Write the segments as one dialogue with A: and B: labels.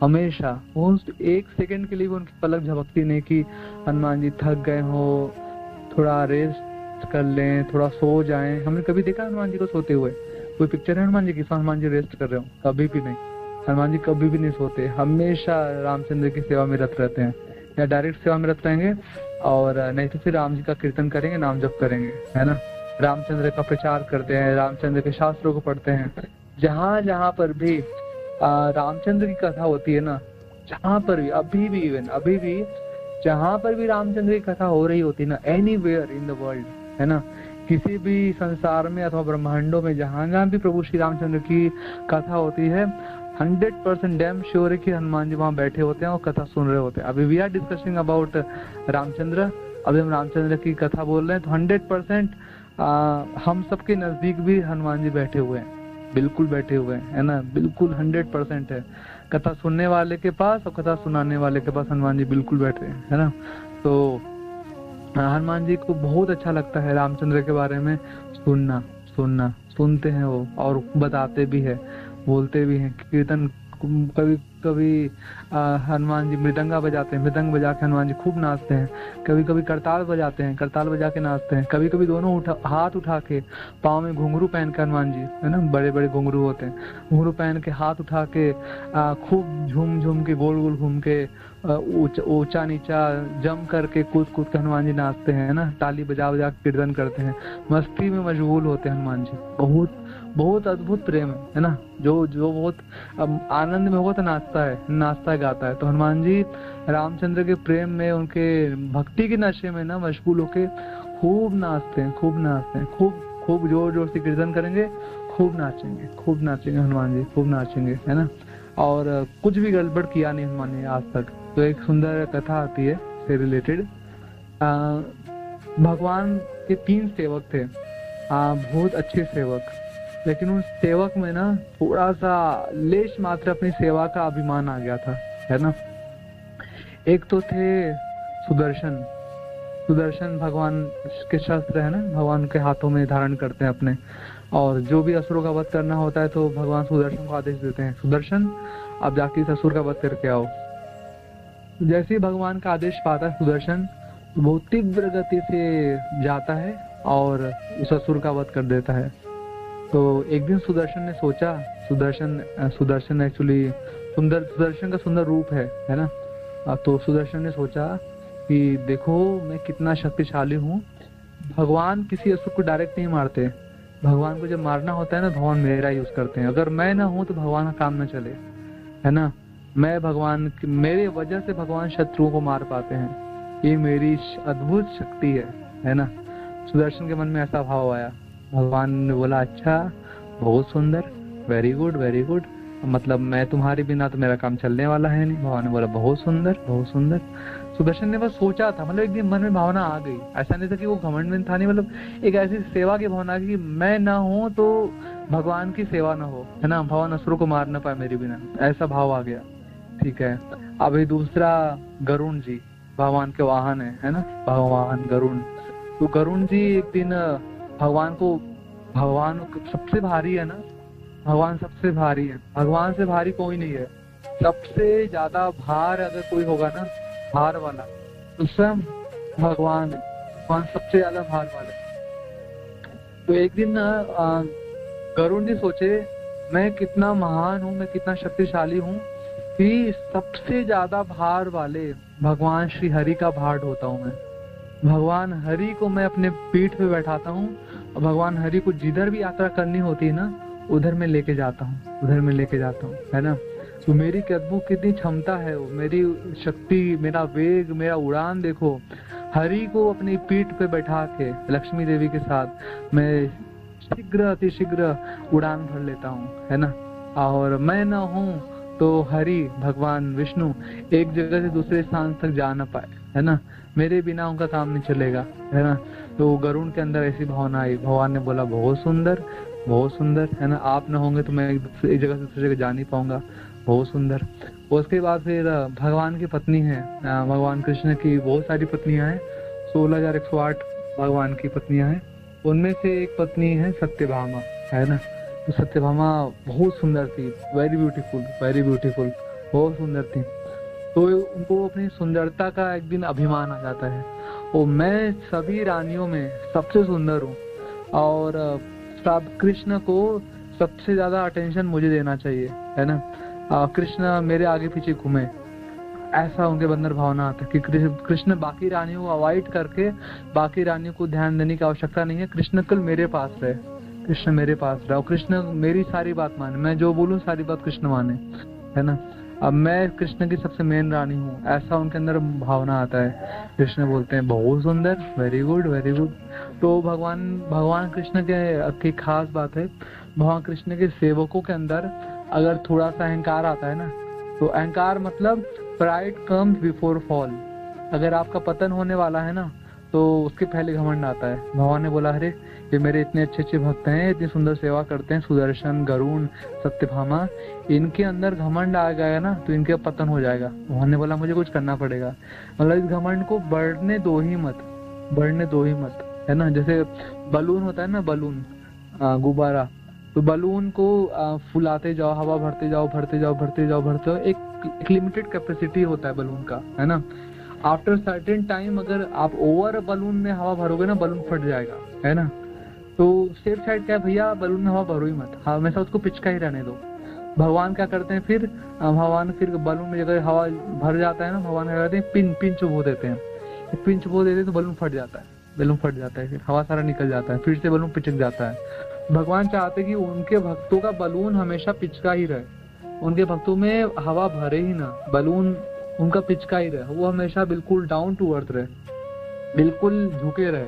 A: हमेशा उस एक सेकंड के लिए भी उनकी पलक झपकती नहीं कि हनुमान जी थक गए हो, थोड़ा रेस्ट कर लें, थोड़ा सो जाएं। हमने कभी देखा हनुमान जी को सोते हुए? कोई पिक्चर है हनुमान जी की हनुमान जी रेस्ट कर रहे हो? कभी भी नहीं। हनुमान जी कभी भी नहीं सोते, हमेशा रामचंद्र की सेवा में रत रहते हैं, या डायरेक्ट सेवा में रत रहेंगे, और नहीं तो फिर राम जी का कीर्तन करेंगे, नाम जप करेंगे, है ना। रामचंद्र का प्रचार करते हैं, रामचंद्र के शास्त्रों को पढ़ते हैं। जहाँ जहाँ पर भी रामचंद्र की कथा होती है ना, जहाँ पर भी, अभी भी, इवन अभी भी जहाँ पर भी रामचंद्र की कथा हो रही होती है ना, एनीवेयर इन द वर्ल्ड, है ना, किसी भी संसार में अथवा ब्रह्मांडों में जहाँ जहाँ भी प्रभु श्री रामचंद्र की कथा होती है, 100% डैम श्योर है कि हनुमान जी वहाँ बैठे होते हैं और कथा सुन रहे होते हैं। अभी we are discussing about Ramchandra, अभी हम रामचंद्र की कथा बोल रहे हैं, तो 100% हम सबके नजदीक भी हनुमान जी बैठे हुए हैं, बिल्कुल बैठे हुए हैं, है ना, बिल्कुल 100% है। कथा सुनने वाले के पास और कथा सुनाने वाले के पास हनुमान जी बिल्कुल बैठे हैं, है ना। तो हनुमान जी को बहुत अच्छा लगता है रामचंद्र के बारे में सुनते हैं वो, और बताते भी है, बोलते भी हैं। कीर्तन कभी कभी हनुमान जी मृदंगा बजाते हैं, मृदंग बजा के हनुमान जी खूब नाचते हैं। कभी कभी करताल बजाते हैं, करताल बजा के नाचते हैं। कभी कभी दोनों हाथ उठा के, पाँव में घुंघरू पहन के हनुमान जी, है ना, बड़े बड़े घुंघरू होते हैं, घुंघरू पहन के हाथ उठा के खूब झूम झूम के, गोल गोल घूम के, ऊंचा नीचा जम करके, कूद कूद के हनुमान जी नाचते हैं, है ना, ताली बजा बजा के कीर्तन करते हैं, मस्ती में मशगूल होते हैं हनुमान जी। बहुत बहुत अद्भुत प्रेम है ना, जो बहुत आनंद में होगा तो नाचता है गाता है। तो हनुमान जी रामचंद्र के प्रेम में, उनके भक्ति के नशे में ना मशगूल होके खूब नाचते हैं, खूब जोर जोर से कीर्तन करेंगे, खूब नाचेंगे हनुमान जी, खूब नाचेंगे, है ना। और कुछ भी गड़बड़ किया नहीं हनुमान ने आज तक। तो एक सुंदर कथा आती है से रिलेटेड। भगवान के 3 सेवक थे, बहुत अच्छे सेवक, लेकिन उन सेवक में ना थोड़ा सा लेश मात्र अपनी सेवा का अभिमान आ गया था, है ना। एक तो थे सुदर्शन भगवान के शस्त्र, है ना, भगवान के हाथों में धारण करते हैं अपने, और जो भी असुरों का वध करना होता है तो भगवान सुदर्शन को आदेश देते हैं, सुदर्शन आप जाके इस असुर का वध करके आओ। जैसे ही भगवान का आदेश पाता है सुदर्शन, बहुत तीव्र गति से जाता है और उस असुर का वध कर देता है। तो एक दिन सुदर्शन ने सोचा, सुदर्शन एक्चुअली सुदर्शन का सुंदर रूप है ना। तो सुदर्शन ने सोचा कि देखो मैं कितना शक्तिशाली हूँ, भगवान किसी असुर को डायरेक्ट नहीं मारते, भगवान को जब मारना होता है ना, भगवान मेरा यूज करते हैं। अगर मैं ना हूँ तो भगवान का काम न चले, है ना। मेरे वजह से भगवान शत्रुओं को मार पाते हैं, ये मेरी अद्भुत शक्ति है ना। सुदर्शन के मन में ऐसा भाव आया। भगवान ने बोला अच्छा, बहुत सुंदर, वेरी गुड, मतलब मैं तुम्हारे बिना तो मेरा काम चलने वाला है नहीं। भगवान ने बोला बहुत सुंदर। सुदर्शन ने बस सोचा था, मतलब एक दिन मन में भावना आ गई, ऐसा नहीं था कि वो घमंड में था, नहीं, मतलब एक ऐसी सेवा की भावना कि मैं ना हूँ तो भगवान की सेवा ना हो, है ना, भगवान असुरों को मार ना पाए मेरे बिना, ऐसा भाव आ गया। ठीक है। अभी दूसरा गरुण जी, भगवान के वाहन है ना, भगवान गरुण। तो गरुण जी एक दिन भगवान सबसे भारी है ना, भगवान सबसे भारी है, भगवान से भारी कोई नहीं है। सबसे ज्यादा भार अगर कोई होगा ना, भार वाला, तो स्वयं भगवान सबसे ज्यादा भार वाले। तो एक दिन गरुण जी सोचे मैं कितना महान हूँ, मैं कितना शक्तिशाली हूँ कि सबसे ज्यादा भार वाले भगवान श्री हरि का भार ढोता हूँ मैं। भगवान हरि को मैं अपने पीठ पे बैठाता हूँ, और भगवान हरि को जिधर भी यात्रा करनी होती है ना, उधर में लेके जाता हूँ, है ना। तो मेरी अद्भुत कितनी क्षमता है, वो मेरी शक्ति, मेरा वेग, मेरा उड़ान देखो। हरि को अपनी पीठ पे बैठा के लक्ष्मी देवी के साथ मैं अतिशीघ्र उड़ान भर लेता हूँ, है ना। और मैं ना हूँ तो हरि भगवान विष्णु एक जगह से दूसरे स्थान तक जा ना पाए, है ना, मेरे बिना उनका काम नहीं चलेगा, है ना। तो गरुण के अंदर ऐसी भावना आई। भगवान ने बोला बहुत सुंदर, है ना, आप न होंगे तो मैं एक जगह से दूसरी जगह जा नहीं पाऊंगा, बहुत सुंदर। उसके बाद फिर भगवान की पत्नी है, भगवान कृष्ण की बहुत सारी पत्नियां हैं, 16,108 भगवान की पत्नियां हैं। उनमें से एक पत्नी है सत्यभामा, है ना। तो सत्यभामा बहुत सुंदर थी, वेरी ब्यूटीफुल, बहुत सुंदर थी। तो उनको अपनी सुंदरता का एक दिन अभिमान आ जाता है, ओ मैं सभी रानियों में सबसे सुंदर हूँ, और सब कृष्ण को सबसे ज्यादा अटेंशन मुझे देना चाहिए, है ना। कृष्ण मेरे आगे पीछे घूमे, ऐसा उनके अंदर भावना आता है कि कृष्ण बाकी रानियों को अवॉइड करके, बाकी रानियों को ध्यान देने की आवश्यकता नहीं है, कृष्ण कल मेरे पास रहे, कृष्ण मेरे पास रहे, और कृष्ण मेरी सारी बात माने, मैं जो बोलूं सारी बात कृष्ण माने, है ना। अब मैं कृष्ण की सबसे मेन रानी हूँ, ऐसा उनके अंदर भावना आता है। कृष्ण बोलते हैं बहुत सुंदर, वेरी गुड वेरी गुड। तो भगवान भगवान कृष्ण के की खास बात है, भगवान कृष्ण के सेवकों के अंदर अगर थोड़ा सा अहंकार आता है ना, तो अहंकार मतलब प्राइड कम्स बिफोर फॉल। अगर आपका पतन होने वाला है ना, तो उसके पहले घमंड आता है। भगवान ने बोला, अरे ये मेरे इतने अच्छे अच्छे भक्त हैं, इतनी सुंदर सेवा करते हैं, सुदर्शन, गरुण, सत्यभामा, इनके अंदर घमंड आ गया ना तो इनके पतन हो जाएगा। भगवान ने बोला मुझे कुछ करना पड़ेगा, मतलब इस घमंड को बढ़ने दो ही मत, बढ़ने दो ही मत, है ना। जैसे बलून होता है ना, बलून, गुब्बारा, तो बलून को फुलाते जाओ, हवा भरते जाओ भरते जाओ भरते जाओ भरते जाओ, एक लिमिटेड कैपेसिटी होता है बलून का, है ना। आफ्टर सर्टेन टाइम अगर आप ओवर बलून में हवा भरोगे ना, बलून फट जाएगा, है ना। तो सेफ साइड क्या है भैया, बलून में हवा भरो ही मत, हमेशा उसको पिचका ही रहने दो। भगवान क्या करते हैं फिर, भगवान फिर बलून में अगर हवा भर जाता है ना, भगवान क्या करते हैं, पिन चुभो देते हैं, पिन चुभो देते हैं तो बलून फट जाता है, बलून फट जाता है, फिर हवा सारा निकल जाता है, फिर से बलून पिचक जाता है। भगवान चाहते कि उनके भक्तों का बलून हमेशा पिचका ही रहे, उनके भक्तों में हवा भरे ही ना, बलून उनका पिचका ही रहे, वो हमेशा बिल्कुल डाउन टू अर्थ रहे, बिल्कुल झुके रहे,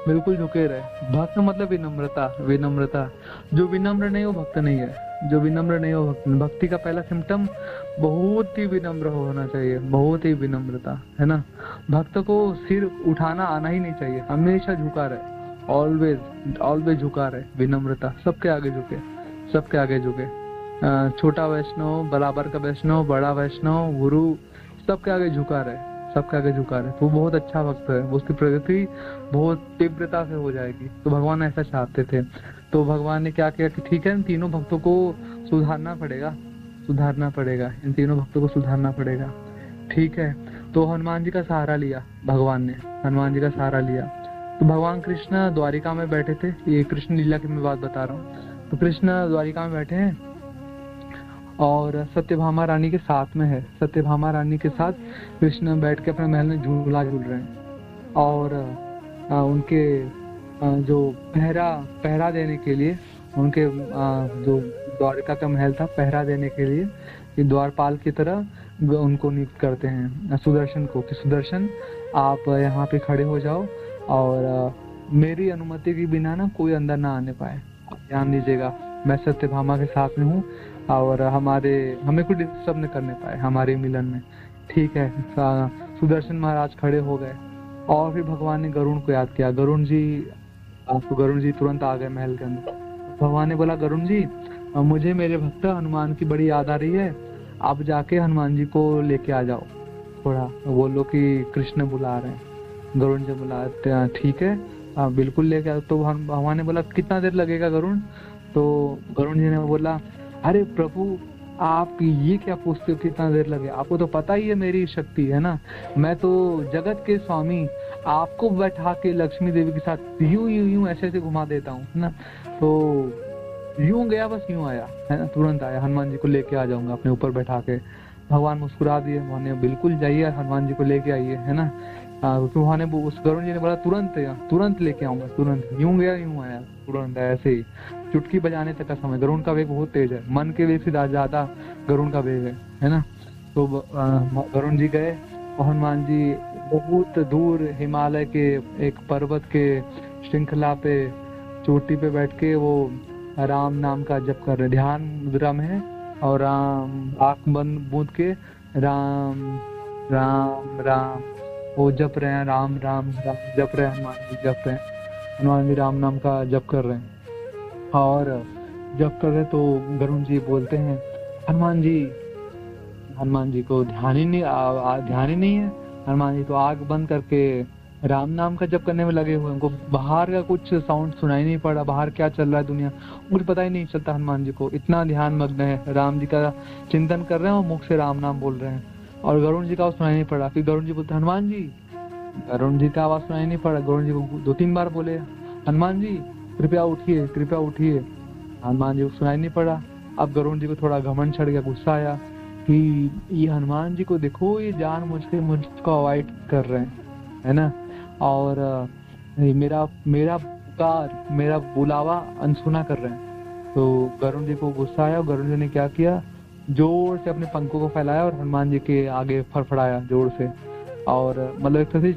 A: बिल्कुल झुके रहे। भक्त मतलब विनम्रता, विनम्रता। जो विनम्र नहीं वो भक्त नहीं है, जो विनम्र नहीं वो भक्त नहीं। भक्ति का पहला सिम्टम बहुत ही विनम्र होना चाहिए, बहुत ही विनम्रता, है ना। भक्त को सिर उठाना आना ही नहीं चाहिए, हमेशा झुका रहे, ऑलवेज ऑलवेज झुका रहे, विनम्रता, सबके आगे झुके, सबके आगे झुके। छोटा वैष्णव, बराबर का वैष्णव, बड़ा वैष्णव, गुरु, सबके आगे झुका रहे, सबके आगे झुका रहे, तो बहुत अच्छा भक्त है, उसकी प्रगति बहुत तीव्रता से हो जाएगी। तो भगवान ऐसा चाहते थे। तो भगवान ने क्या किया कि ठीक है, इन तीनों भक्तों को सुधारना पड़ेगा, सुधारना पड़ेगा, इन तीनों भक्तों को सुधारना पड़ेगा, ठीक है। तो हनुमान जी का सहारा लिया भगवान ने, हनुमान जी का सहारा लिया। तो भगवान कृष्ण द्वारिका में बैठे थे, ये कृष्ण लीला की मैं बात बता रहा हूँ। तो कृष्ण द्वारिका में बैठे हैं और सत्यभामा रानी के साथ में है, सत्यभामा रानी के साथ कृष्ण बैठ के अपने महल में झूला झूल रहे हैं। और उनके जो पहरा देने के लिए, उनके जो द्वारिका का महल था, पहरा देने के लिए ये द्वारपाल की तरह उनको नियुक्त करते हैं सुदर्शन को, कि सुदर्शन आप यहाँ पे खड़े हो जाओ, और मेरी अनुमति के बिना ना कोई अंदर ना आने पाए। ध्यान दीजिएगा, मैं सत्यभामा के साथ में हूँ, और हमें कुछ डिस्टर्ब न करने पाए हमारे मिलन में, ठीक है। सुदर्शन महाराज खड़े हो गए, और फिर भगवान ने गरुण को याद किया। गरुण जी तुरंत आ गए महल के अंदर। भगवान ने बोला, गरुण जी मुझे मेरे भक्त हनुमान की बड़ी याद आ रही है, आप जाके हनुमान जी को लेके आ जाओ, थोड़ा बोलो कि कृष्ण बुला रहे हैं। गरुण जी बोला ठीक है, बिल्कुल लेके आओ। तो भगवान ने बोला कितना देर लगेगा गरुण? तो गरुण जी ने बोला, अरे प्रभु आप ये क्या पूछते हो कितना देर लगे, आपको तो पता ही है मेरी शक्ति, है ना। मैं तो जगत के स्वामी, आपको बैठा के लक्ष्मी देवी के साथ यूं यूं यूं ऐसे ऐसे घुमा देता हूँ, है ना। तो यूं गया, बस यूं आया, है ना, तुरंत आया, हनुमान जी को लेके आ जाऊंगा अपने ऊपर बैठा के। भगवान मुस्कुरा दिए, भगवान ने बिल्कुल जाइए हनुमान जी को लेके आइए, है ना। भगवान ने उस गरुण जी ने बोला तुरंत लेके आऊंगा, तुरंत, यूं गया यूं आया, तुरंत, ऐसे ही चुटकी बजाने तक का समय। गरुण का वेग बहुत तेज है, मन के वेग से ज्यादा गरुण का वेग है ना। तो गरुण जी गए, और हनुमान जी बहुत दूर हिमालय के एक पर्वत के श्रृंखला पे, चोटी पे बैठ के वो राम नाम का जप कर रहे, ध्यान मुद्रा में है, और राम आंख बंद बूंद के राम राम राम वो जप रहे हैं, राम राम राम जप रहे हैं, हनुमान जी जप रहे हैं, हनुमान जी राम नाम का जप कर रहे हैं। और जब कर रहे तो गरुण जी बोलते हैं, हनुमान जी को ध्यान ही नहीं है। हनुमान जी तो आग बंद करके राम नाम का जप करने में लगे हुए, उनको बाहर का कुछ साउंड सुनाई नहीं पड़ा, बाहर क्या चल रहा है दुनिया कुछ पता ही नहीं चलता। हनुमान जी को इतना ध्यान मग्न है, राम जी का चिंतन कर रहे हैं और मुख से राम नाम बोल रहे हैं, और गरुण जी का सुनाई नहीं पड़ा। फिर गरुण जी बोलते हनुमान जी, गरुण जी का आवाज सुनाई नहीं पड़ा। गरुण जी को 2-3 बार बोले हनुमान जी कृपया उठिए, कृपया उठिए। हनुमान जी को सुनाई नहीं पड़ा। अब गरुण जी को थोड़ा घमंड चढ़ गया, गुस्सा आया कि ये हनुमान जी को देखो, ये जान मुझको अवॉइड कर रहे हैं, है ना, और ये मेरा पुकार, मेरा बुलावा अनसुना कर रहे हैं। तो गरुण जी को गुस्सा आया और गरुण जी ने क्या किया, जोर से अपने पंखों को फैलाया और हनुमान जी के आगे फड़फड़ाया जोर से, और मतलब एक तरह से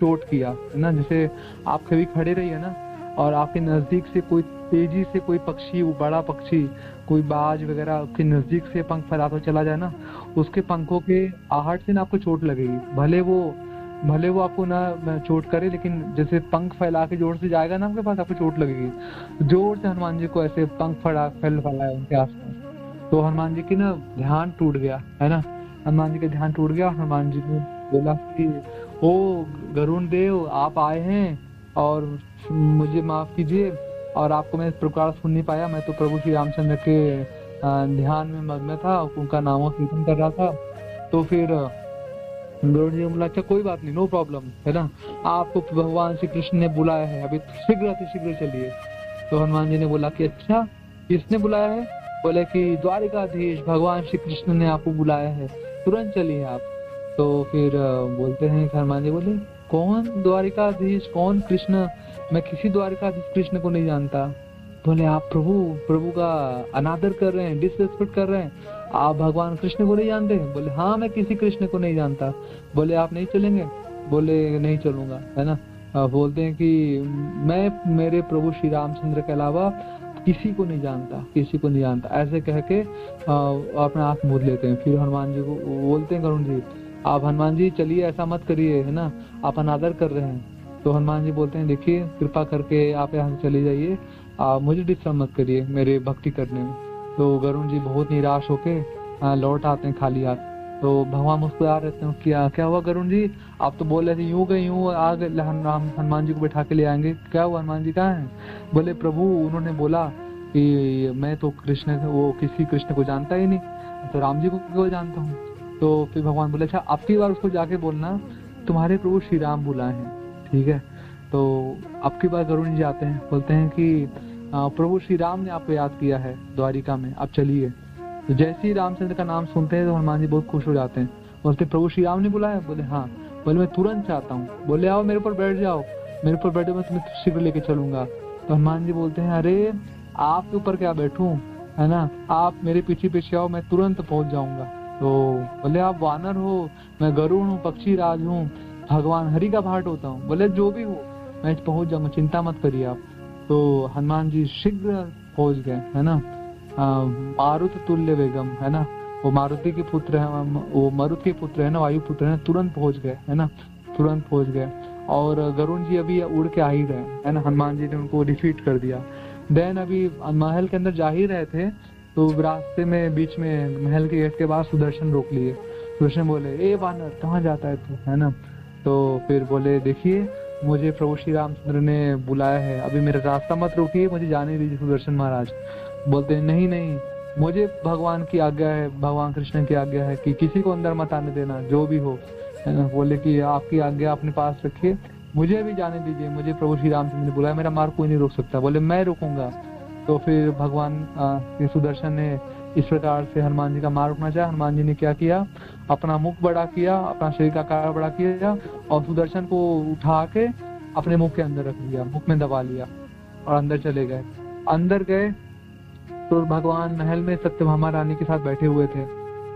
A: चोट किया, है ना। जैसे आप कभी खड़े रहिए ना और आपके नजदीक से कोई तेजी से कोई पक्षी, वो बड़ा पक्षी, कोई बाज वगैरह आपके नजदीक से पंख फैलाता चला जाए ना, उसके पंखों के आहट से ना आपको चोट लगेगी। भले वो आपको ना चोट करे, लेकिन जैसे पंख फैला के जोर से जाएगा ना आपके पास, आपको चोट लगेगी। जोर से हनुमान जी को ऐसे पंख फैलाया उनके आसपास। तो हनुमान जी की ना ध्यान टूट गया, है ना, हनुमान जी का ध्यान टूट गया। हनुमान जी ने बोला कि ओ गरुण देव, आप आए हैं और मुझे माफ कीजिए, और आपको मैं इस प्रकार सुन नहीं पाया, मैं तो प्रभु श्री रामचंद्र के ध्यान में मग्न था, उनका नामो कीर्तन कर रहा था। तो फिर गरुड़ जी ने बोला अच्छा कोई बात नहीं, नो प्रॉब्लम, है ना, आपको भगवान श्री कृष्ण ने बुलाया है, अभी शीघ्र अतिशीघ्र चलिए। तो हनुमान जी ने बोला कि अच्छा किसने बुलाया है? बोले कि द्वारिकाधीश भगवान श्री कृष्ण ने आपको बुलाया है, तुरंत चलिए आप। तो फिर बोलते हैं कि हनुमान जी बोले कौन द्वारिकाधीश, कौन कृष्ण? मैं किसी द्वारिकाधीश कृष्ण को नहीं जानता। बोले आप प्रभु का अनादर कर रहे हैं, डिसरेस्पेक्ट कर रहे हैं, आप भगवान कृष्ण को नहीं जानते? बोले हाँ मैं किसी कृष्ण को नहीं जानता। बोले आप नहीं चलेंगे? बोले नहीं चलूंगा, है ना। बोलते हैं कि मैं मेरे प्रभु श्री रामचंद्र के अलावा किसी को नहीं जानता, किसी को नहीं जानता, ऐसे कह के अपना आंख मूंद लेते हैं। फिर हनुमान जी को बोलते हैं गरुण जी, आप हनुमान जी चलिए, ऐसा मत करिए, है ना, आप अनादर कर रहे हैं। तो हनुमान जी बोलते हैं देखिए कृपा करके आप यहाँ से चले जाइए, मुझे डिस्टर्ब मत करिए मेरे भक्ति करने में। तो गरुण जी बहुत निराश होके लौट आते हैं खाली हाथ। तो भगवान मुस्कुरा रहते हैं, क्या क्या हुआ गरुण जी, आप तो बोल रहे थे यूं गए यूं आ गए, हनुमान जी को बैठा के ले आएंगे, क्या हुआ हनुमान जी कहाँ हैं? बोले प्रभु उन्होंने बोला कि मैं तो वो किसी कृष्ण को जानता ही नहीं, तो राम जी को क्यों जानता हूँ। तो फिर भगवान बोले अच्छा अब की बार उसको जाके बोलना तुम्हारे प्रभु श्री राम बुलाए हैं, ठीक है। तो अब की बार गरुड़ जी आते हैं, बोलते हैं कि प्रभु श्री राम ने आपको याद किया है द्वारिका में, आप चलिए। तो जैसे ही रामचंद्र का नाम सुनते हैं तो हनुमान जी बहुत खुश हो जाते हैं, बोलते प्रभु श्री राम ने बुलाया? बोले हाँ। बोले मैं तुरंत चाहता हूँ। बोले आओ मेरे ऊपर बैठ जाओ, मेरे ऊपर बैठो, मैं तुम्हें शीघ्र लेके चलूंगा। तो हनुमान जी बोलते हैं अरे आपके ऊपर क्या बैठूं, है ना, आप मेरे पीछे पीछे आओ, मैं तुरंत पहुंच जाऊंगा। तो बोले आप वानर हो, मैं गरुड़ हूँ, पक्षी राज हूँ, भगवान हरि का भाट होता हूँ। बोले जो भी हो मैं पहुंच जाऊंगा, चिंता मत करिए आप। तो हनुमान जी शीघ्र पहुंच गए, है ना। मारुत तुल्य वेगम, है ना, वो मारुति के पुत्र है, वो मरुत के पुत्र है ना, वायु पुत्र है, तुरंत पहुंच गए, है ना, तुरंत पहुंच गए। और गरुण जी अभी उड़ के आ ही रहे, है ना, हनुमान जी ने उनको डिफीट कर दिया। देन अभी महल के अंदर जा ही रहे थे, तो रास्ते में बीच में महल के गेट के पास सुदर्शन रोक लिए। सुदर्शन बोले ए वानर कहाँ जाता है तू, है ना। तो फिर बोले देखिए मुझे प्रभु श्री रामचंद्र ने बुलाया है, अभी मेरा रास्ता मत रोकिए, मुझे जाने दीजिए सुदर्शन महाराज। बोलते हैं नहीं नहीं, मुझे भगवान की आज्ञा है, भगवान कृष्ण की आज्ञा है कि किसी को अंदर मत आने देना, जो भी हो, है ना। बोले कि आपकी आज्ञा अपने पास रखिए, मुझे भी जाने दीजिए, मुझे प्रभु श्री रामचंद्र ने बुलाया, मेरा मार्ग कोई नहीं रोक सकता। बोले मैं रोकूंगा। तो फिर भगवान सुदर्शन ने इस प्रकार से हनुमान जी का मार्ग रोकना चाहा। हनुमान जी ने क्या किया, अपना मुख बड़ा किया, अपना शरीर का आकार बड़ा किया और सुदर्शन को उठा के अपने मुख के अंदर रख दिया, मुख में दबा लिया और अंदर चले गए। अंदर गए तो भगवान महल में सत्यभामा रानी के साथ बैठे हुए थे,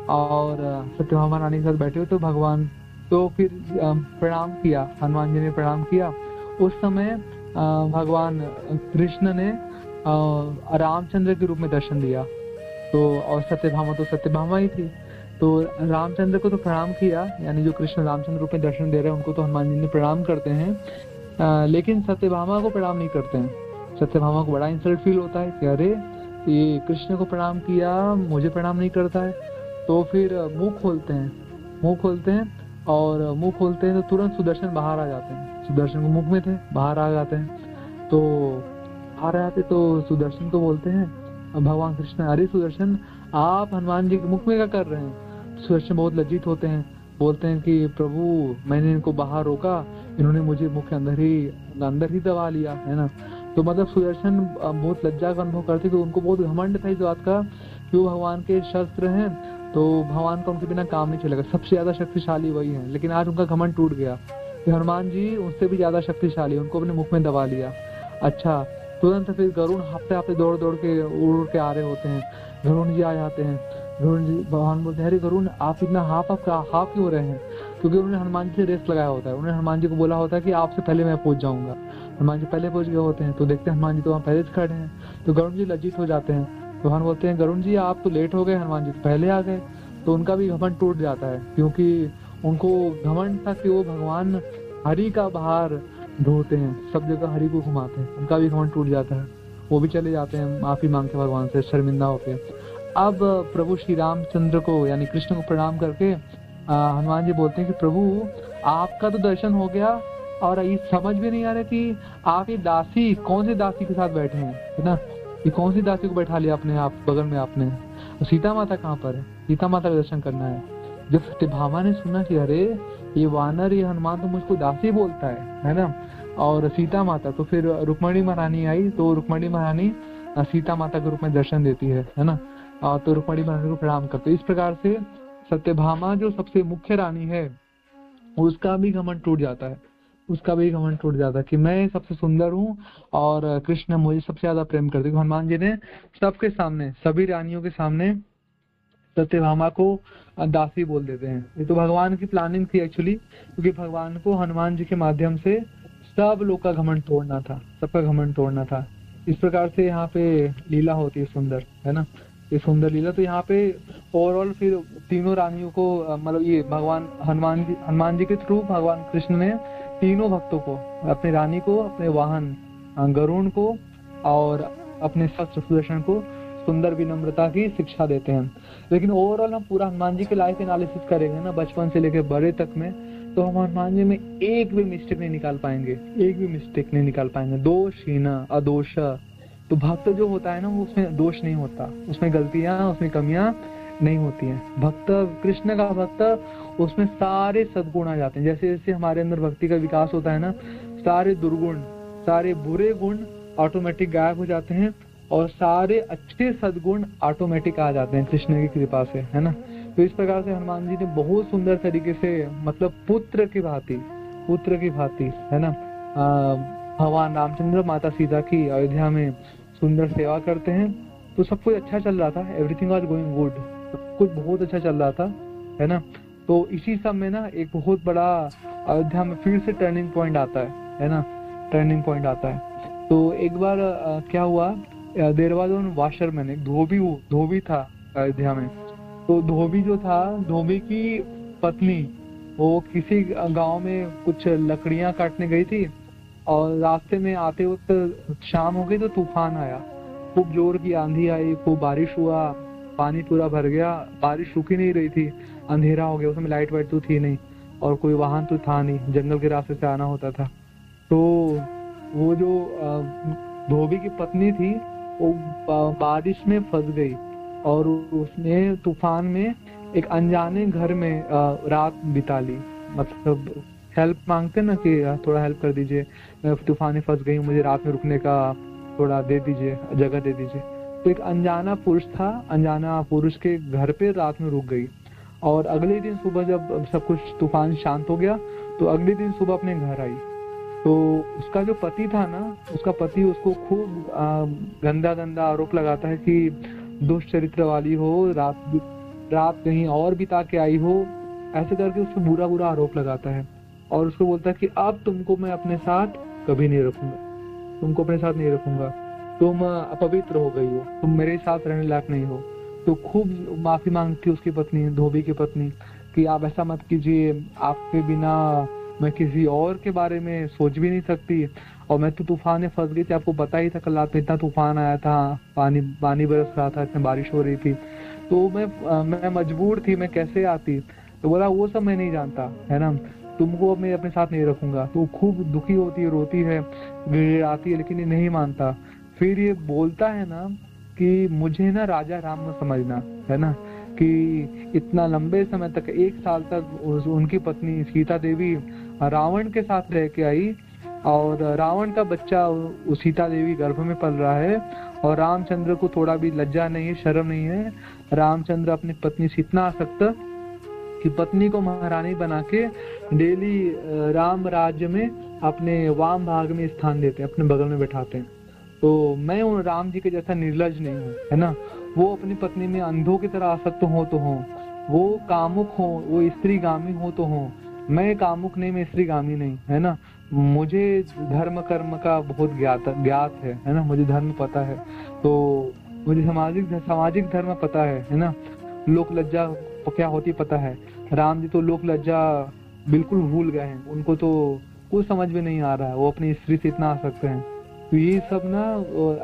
A: और सत्यभामा रानी के साथ बैठे हुए तो भगवान, तो फिर प्रणाम किया, हनुमान जी ने प्रणाम किया। उस समय भगवान कृष्ण ने रामचंद्र के रूप में दर्शन दिया। तो और सत्यभामा तो सत्यभामा ही थी। तो रामचंद्र को तो प्रणाम किया, यानी जो कृष्ण रामचंद्र रूप में दर्शन दे रहे हैं उनको तो हनुमान जी ने प्रणाम करते हैं, लेकिन सत्यभामा को प्रणाम नहीं करते हैं। सत्यभामा को बड़ा इंसल्ट फील होता है कि अरे ये कृष्ण को प्रणाम किया, मुझे प्रणाम नहीं करता है। तो फिर मुंह खोलते हैं और मुंह खोलते हैं तो तुरंत सुदर्शन बाहर आ जाते हैं। सुदर्शन को मुख में थे, बाहर आ जाते हैं। तो बाहर आते तो सुदर्शन को बोलते हैं भगवान कृष्ण, अरे सुदर्शन आप हनुमान जी के मुख में क्या कर रहे हैं? सुदर्शन बहुत लज्जित होते हैं, बोलते हैं कि प्रभु मैंने इनको बाहर रोका, इन्होंने मुझे मुख के अंदर ही दबा लिया, है ना। तो मतलब सुदर्शन बहुत लज्जा का अनुभव करते, क्योंकि उनको बहुत घमंड था इस बात का कि वो भगवान के शस्त्र हैं, तो भगवान का उनके बिना काम नहीं चलेगा, सबसे ज्यादा शक्तिशाली वही है। लेकिन आज उनका घमंड टूट गया कि हनुमान जी उनसे भी ज्यादा शक्तिशाली, उनको अपने मुख में दबा लिया। अच्छा, तुरंत फिर गरुण हाँफते हाँफते दौड़ दौड़ के उड़ के आ रहे होते हैं। गरुण जी आ जाते हैं। गरुण जी, भगवान बोलते हैं अरे गरुण आप इतना हाफ क्यों हो रहे हैं? क्योंकि उन्होंने हनुमान जी से रेस लगाया होता है, उन्होंने हनुमान जी को बोला होता है कि आपसे पहले मैं पहुंच जाऊंगा। हनुमान जी पहले पहुंच गए होते हैं, तो देखते हैं हनुमान जी तो वहाँ पहले से खड़े हैं, तो गरुण जी लज्जित हो जाते हैं। तो भगवान बोलते हैं गरुण जी आप तो लेट हो गए, हनुमान जी तो पहले आ गए। तो उनका भी घमंड टूट जाता है, क्योंकि उनको घमंड था कि वो भगवान हरि का बाहर ढूंढते हैं, सब जगह हरि को घुमाते हैं। उनका भी घमंड टूट जाता है, वो भी चले जाते हैं माफी मांगते भगवान से शर्मिंदा होके। अब प्रभु श्री रामचंद्र को यानी कृष्ण को प्रणाम करके हनुमान जी बोलते हैं कि प्रभु आपका तो दर्शन हो गया, और ये समझ भी नहीं आ रहा कि आप ये दासी कौन सी दासी के साथ बैठे हैं, है ना। ये कौन सी दासी को बैठा लिया अपने आप बगल में आपने? सीता माता कहाँ पर है? सीता माता का दर्शन करना है। जब सत्यभामा ने सुना कि अरे ये वानर ये हनुमान तो मुझको दासी बोलता है ना, और सीता माता, तो फिर रुक्मणी महारानी आई, तो रुक्मणी महारानी सीता माता के रूप में दर्शन देती है ना। तो रुक्मणी महारानी को प्रणाम करते। इस प्रकार से सत्यभामा जो सबसे मुख्य रानी है उसका भी घमंड टूट जाता है, उसका भी घमंड टूट जाता है कि मैं सबसे सुंदर हूँ और कृष्ण मुझे सबसे ज्यादा प्रेम करते। हनुमान जी ने सबके सामने, सभी रानियों के सामने सत्यभामा को दासी बोल देते हैं। ये तो भगवान की प्लानिंग थी एक्चुअली, क्योंकि भगवान को हनुमान जी के माध्यम से सब लोग का घमंड तोड़ना था, सबका घमंड तोड़ना था। इस प्रकार से यहाँ पे लीला होती है सुंदर, है ना, ये सुंदर लीला। तो यहाँ पे ओवरऑल फिर तीनों रानियों को मतलब ये भगवान हनुमान जी के थ्रू भगवान कृष्ण ने तीनों भक्तों को, अपनी रानी को, अपने वाहन गरुण को और अपने शस्त्र सुदर्शन को सुंदर विनम्रता की शिक्षा देते हैं। लेकिन ओवरऑल हम पूरा हनुमान जी के लाइफ एनालिसिस करेंगे ना, बचपन से लेकर बड़े तक में, तो हम हनुमान जी में एक भी मिस्टेक नहीं निकाल पाएंगे, एक भी मिस्टेक नहीं निकाल पाएंगे। दोषहीन अदोष, तो भक्त जो होता है ना वो उसमें दोष नहीं होता, उसमें गलतियां, उसमें कमियां नहीं होती हैं। भक्त, कृष्ण का भक्त, उसमें सारे सद्गुण आ जाते हैं। जैसे जैसे हमारे अंदर भक्ति का विकास होता है ना, सारे दुर्गुण, सारे बुरे गुण ऑटोमेटिक गायब हो जाते हैं और सारे अच्छे सद्गुण ऑटोमेटिक आ जाते हैं कृष्ण की कृपा से, है ना। तो इस प्रकार से हनुमान जी ने बहुत सुंदर तरीके से, मतलब पुत्र की भांति, है ना, भगवान रामचंद्र माता सीता की अयोध्या में सुंदर सेवा करते हैं। तो सब कुछ अच्छा चल रहा था, एवरीथिंग वाज गोइंग गुड, सब कुछ बहुत अच्छा चल रहा था, है ना। तो इसी सब में ना एक बहुत बड़ा अयोध्या में फिर से टर्निंग पॉइंट आता है ना, टर्निंग पॉइंट आता है। तो एक बार क्या हुआ, देर वाज ऑन वाशरमैन, एक धोबी था अयोध्या में। तो धोबी जो था, धोबी की पत्नी, वो किसी गांव में कुछ लकड़ियां काटने गई थी और रास्ते में आते वक्त शाम हो गई तो तूफान आया, खूब जोर की आंधी आई, खूब बारिश हुआ, पानी पूरा भर गया, बारिश रुक ही नहीं रही थी, अंधेरा हो गया, उसमें लाइट वाइट तो थी नहीं और कोई वाहन तो था नहीं, जंगल के रास्ते से आना होता था। तो वो जो धोबी की पत्नी थी वो बारिश में फंस गई और उसने तूफान में एक अनजाने घर में रात बिता ली। मतलब हेल्प मांगते ना कि थोड़ा हेल्प कर दीजिए, मैं तूफान में फंस गई हूँ, मुझे रात में रुकने का थोड़ा दे दीजिए, जगह दे दीजिए। तो एक अनजाना पुरुष था, अनजाना पुरुष के घर पे रात में रुक गई। और अगले दिन सुबह जब सब कुछ तूफान शांत हो गया तो अगले दिन सुबह अपने घर आई। तो उसका जो पति था ना, उसका पति उसको खूब गंदा गंदा आरोप लगाता है कि दुष्चरित्र वाली हो, रात कहीं और बिता के आई हो, ऐसे करके उसको बुरा बुरा आरोप लगाता है और उसको बोलता है कि अब तुमको मैं अपने साथ कभी नहीं रखूंगा, तुमको अपने साथ नहीं रखूंगा, तुम अपवित्र हो गई हो, तुम मेरे साथ रहने लायक नहीं हो। तो खूब माफी मांगती उसकी पत्नी, धोबी की पत्नी, कि आप ऐसा मत कीजिए, आपके बिना मैं किसी और के बारे में सोच भी नहीं सकती, और मैं तो तूफान में फंस गई थी, आपको पता ही था कल रात में इतना तूफान आया था, पानी बरस रहा था, इतनी बारिश हो रही थी, तो मैं मजबूर थी, मैं कैसे आती, तो बोला वो सब मैं नहीं जानता, है ना, तुमको मैं अपने साथ नहीं रखूंगा। तो खूब दुखी होती है, रोती है, गिड़गिड़ाती है, लेकिन ये नहीं मानता। फिर ये बोलता है ना कि मुझे ना राजा राम न समझना, है ना, कि इतना लंबे समय तक 1 साल तक उनकी पत्नी सीता देवी रावण के साथ रह के आई, और रावण का बच्चा उस सीता देवी गर्भ में पल रहा है, और रामचंद्र को थोड़ा भी लज्जा नहीं है, शर्म नहीं है। रामचंद्र अपनी पत्नी से इतना आसक्त कि पत्नी को महारानी बना के डेली राम राज्य में अपने वाम भाग में स्थान देते हैं, अपने बगल में बैठाते हैं। तो मैं उन राम जी के जैसा निर्लज नहीं हूँ, है ना। वो अपनी पत्नी में अंधों की तरह आसक्त हो तो हो, वो कामुक हो, वो स्त्रीगामी हो तो हो, मैं कामुक नहीं, मैं स्त्रीगामी नहीं, है ना। मुझे धर्म कर्म का बहुत ज्ञात है ना, मुझे धर्म पता है। तो मुझे सामाजिक धर्म पता है ना। लोक लज्जा क्या होती पता है। राम जी तो लोक लज्जा बिल्कुल भूल गए हैं, उनको तो कुछ समझ में नहीं आ रहा है, वो अपनी स्त्री से इतना आसक्त हैं। तो ये सब ना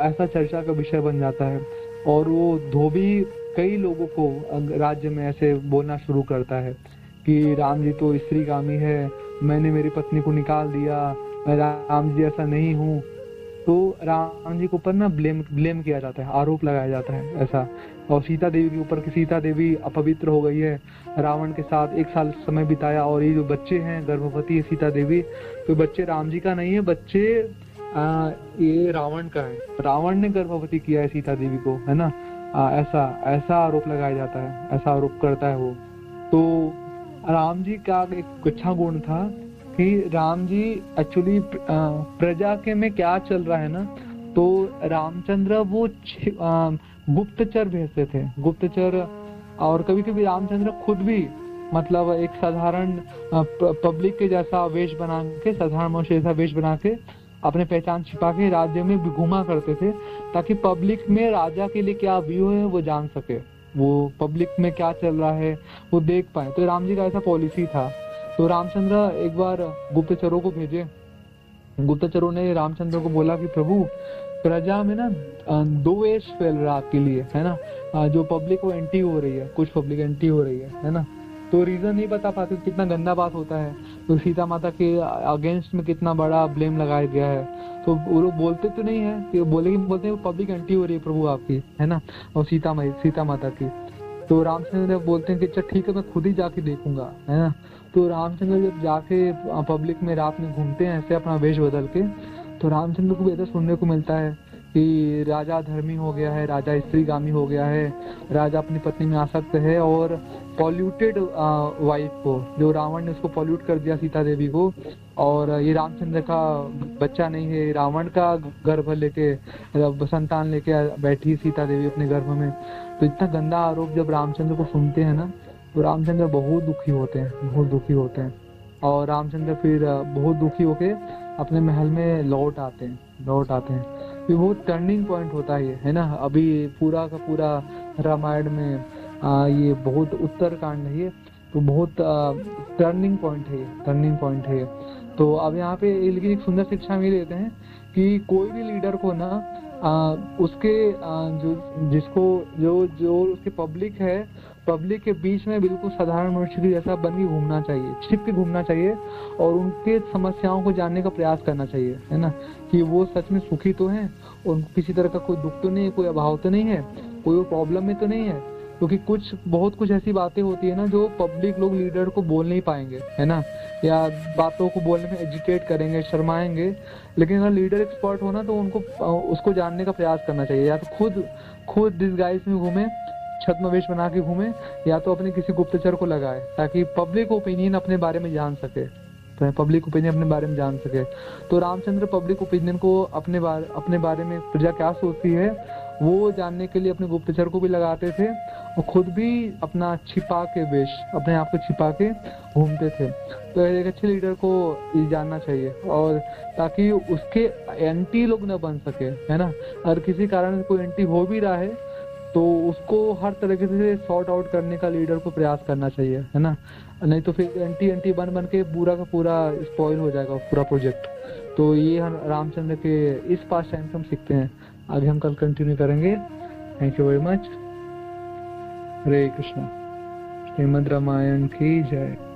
A: ऐसा चर्चा का विषय बन जाता है, और वो धोबी कई लोगों को राज्य में ऐसे बोलना शुरू करता है कि राम जी तो स्त्रीगामी है, मैंने मेरी पत्नी को निकाल दिया, मैं राम जी ऐसा नहीं हूँ। तो राम जी के ऊपर ना ब्लेम किया जाता है, आरोप लगाया जाता है ऐसा। और सीता देवी के ऊपर कि सीता देवी अपवित्र हो गई है, रावण के साथ 1 साल समय बिताया, और ये जो बच्चे हैं, गर्भवती है सीता देवी, तो बच्चे राम जी का नहीं है, बच्चे ये रावण का है, रावण ने गर्भवती किया है सीता देवी को, है ना। ऐसा ऐसा आरोप लगाया जाता है, ऐसा आरोप करता है वो। तो राम जी का एक अच्छा गुण था कि राम जी एक्चुअली प्रजा के में क्या चल रहा है ना, तो रामचंद्र वो गुप्तचर भेजते थे, गुप्तचर। और कभी कभी रामचंद्र खुद भी मतलब एक साधारण पब्लिक के जैसा वेश बना के, साधारण मनुष्य जैसा वेश बना के अपने पहचान छिपा के राज्य में घूमा करते थे, ताकि पब्लिक में राजा के लिए क्या व्यू है वो जान सके, वो पब्लिक में क्या चल रहा है वो देख पाए। तो राम जी का ऐसा पॉलिसी था। तो रामचंद्र एक बार गुप्तचरों को भेजे, गुप्तचरों ने रामचंद्र को बोला कि प्रभु, प्रजा में ना 2 वेश फैल रहा आपके लिए, है ना। जो पब्लिक वो एंटी हो रही है, कुछ पब्लिक एंटी हो रही है ना। तो रीजन नहीं बता पाते, कितना गंदा बात होता है। तो सीता माता के अगेंस्ट में कितना बड़ा ब्लेम लगाया गया है। तो वो लोग बोलते तो नहीं है कि बोलते हैं पब्लिक एंटी हो रही है प्रभु आपकी, है ना, और सीता माता की। तो रामचंद्र बोलते हैं कि अच्छा ठीक है, मैं खुद ही जाके देखूंगा, है ना। तो रामचंद्र जब जाके पब्लिक में रात में घूमते हैं ऐसे अपना वेश बदल के, तो रामचंद्र को भी ऐसा सुनने को मिलता है कि राजा धर्मी हो गया है, राजा स्त्रीगामी हो गया है, राजा अपनी पत्नी में आसक्त है, और पॉल्यूटेड वाइफ को, जो रावण ने उसको पॉल्यूट कर दिया सीता देवी को, और ये रामचंद्र का बच्चा नहीं है, रावण का गर्भ लेके संतान लेके बैठी सीता देवी अपने गर्भ में। तो इतना गंदा आरोप जब रामचंद्र को सुनते हैं ना, तो रामचंद्र बहुत दुखी होते हैं, बहुत दुखी होते हैं। और रामचंद्र फिर बहुत दुखी होके अपने महल में लौट आते हैं। ये बहुत टर्निंग पॉइंट होता है ना। अभी पूरा का पूरा रामायण में ये बहुत उत्तरकांड है, ये तो बहुत टर्निंग पॉइंट है। तो अब यहाँ पे लेकिन एक सुंदर शिक्षा में लेते हैं कि कोई भी लीडर को ना उसके जो उसके पब्लिक के बीच में बिल्कुल साधारण मनुष्य की जैसा बन के घूमना चाहिए, छिप के घूमना चाहिए, और उनके समस्याओं को जानने का प्रयास करना चाहिए, है ना, कि वो सच में सुखी तो हैं, उनको किसी तरह का कोई दुख तो नहीं है, कोई अभाव तो नहीं है, कोई प्रॉब्लम में तो नहीं है। क्योंकि बहुत कुछ ऐसी बातें होती है ना जो पब्लिक लोग लीडर को बोल नहीं पाएंगे, है ना, या बातों को बोलने में एजिटेट करेंगे, शर्माएंगे। लेकिन अगर लीडर एक्सपर्ट हो ना, तो उनको उसको जानने का प्रयास करना चाहिए। या तो खुद डिस्गाइज में घूमे, छद्म वेश बना के घूमे, या तो अपने किसी गुप्तचर को लगाए, ताकि पब्लिक ओपिनियन अपने बारे में जान सके, तो रामचंद्र पब्लिक ओपिनियन को अपने बारे में प्रजा क्या सोचती है वो जानने के लिए अपने गुप्तचर को भी लगाते थे, और खुद भी अपना अपने आप को छिपा के घूमते थे। तो एक अच्छे लीडर को ये जानना चाहिए, और ताकि उसके एंटी लोग न बन सके, है ना। अगर किसी कारण कोई एंटी हो भी रहा है तो उसको हर तरीके से सॉर्ट आउट करने का लीडर को प्रयास करना चाहिए, है ना। नहीं तो फिर एंटी बन के पूरा का पूरा स्पॉइल हो जाएगा पूरा प्रोजेक्ट। तो ये हम रामचंद्र के इस पास टाइम से हम सीखते हैं। आगे हम कल कंटिन्यू करेंगे। Thank you very much. Hare Krishna. Shrimad Ramayana की जय।